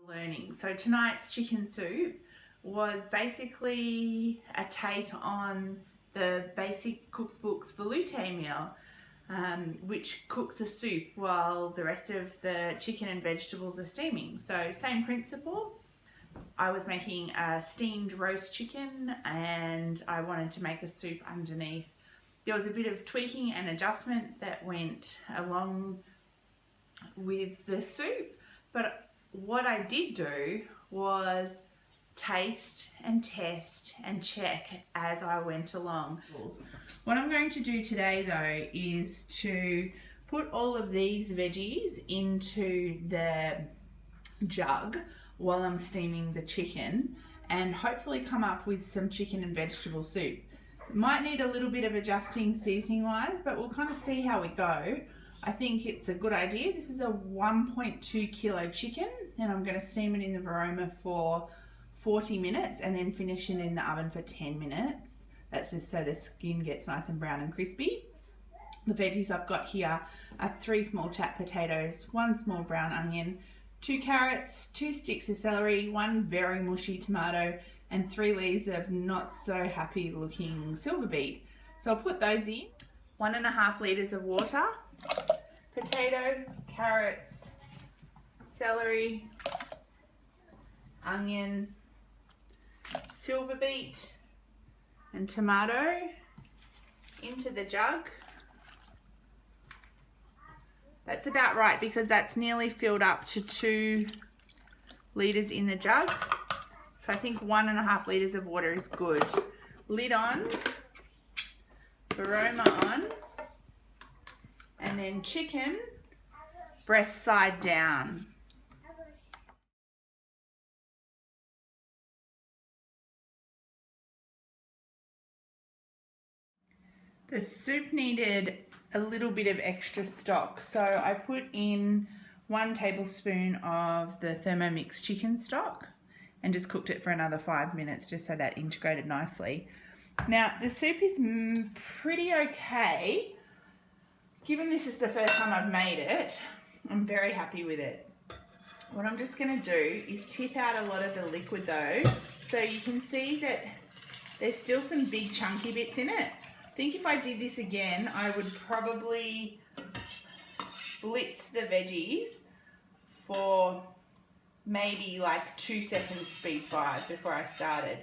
Learning. So tonight's chicken soup was basically a take on the basic cookbook's velouté meal, which cooks a soup while the rest of the chicken and vegetables are steaming. So same principle. I was making a steamed roast chicken and I wanted to make a soup underneath. There was a bit of tweaking and adjustment that went along with the soup, but what I did do was taste and test and check as I went along. Awesome. What I'm going to do today though is to put all of these veggies into the jug while I'm steaming the chicken and hopefully come up with some chicken and vegetable soup. Might need a little bit of adjusting seasoning wise, but we'll kind of see how we go. I think it's a good idea. This is a 1.2 kilo chicken and I'm going to steam it in the varoma for 40 minutes and then finish it in the oven for 10 minutes. That's just so the skin gets nice and brown and crispy. The veggies I've got here are 3 small chap potatoes, 1 small brown onion, 2 carrots, 2 sticks of celery, 1 very mushy tomato and 3 leaves of not so happy looking silverbeet. So I'll put those in. 1.5 litres of water, potato, carrots, celery, onion, silverbeet and tomato into the jug. That's about right because that's nearly filled up to 2 litres in the jug. So I think 1.5 litres of water is good. Lid on, varoma on, and then chicken breast side down. The soup needed a little bit of extra stock, so I put in 1 tablespoon of the Thermomix chicken stock and just cooked it for another 5 minutes just so that integrated nicely. Now the soup is pretty okay. Given this is the first time I've made it, I'm very happy with it. What I'm just going to do is tip out a lot of the liquid though, so you can see that there's still some big chunky bits in it. I think if I did this again, I would probably blitz the veggies for maybe like 2 seconds speed 5 before I started.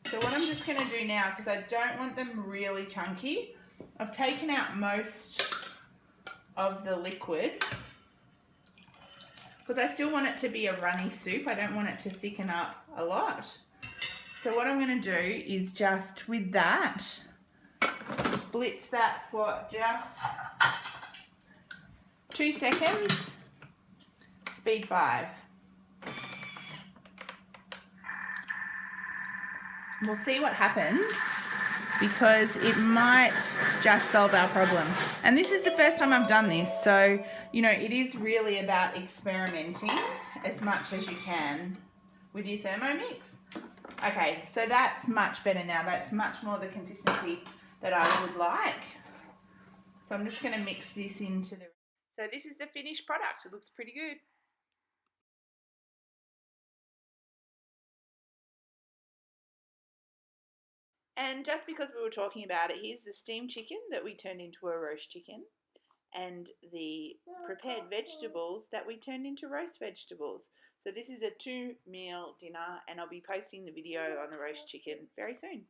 So what I'm just going to do now, because I don't want them really chunky, I've taken out most of the liquid because I still want it to be a runny soup. I don't want it to thicken up a lot. So what I'm going to do is just with that, blitz that for just 2 seconds, speed 5. We'll see what happens because it might just solve our problem. And this is the first time I've done this, so you know it is really about experimenting as much as you can with your Thermomix. Okay, so that's much better now. That's much more the consistency that I would like. So I'm just going to mix this into the... So this is the finished product. It looks pretty good. And just because we were talking about it, here's the steamed chicken that we turned into a roast chicken and the prepared vegetables that we turned into roast vegetables. So this is a 2-meal dinner and I'll be posting the video on the roast chicken very soon.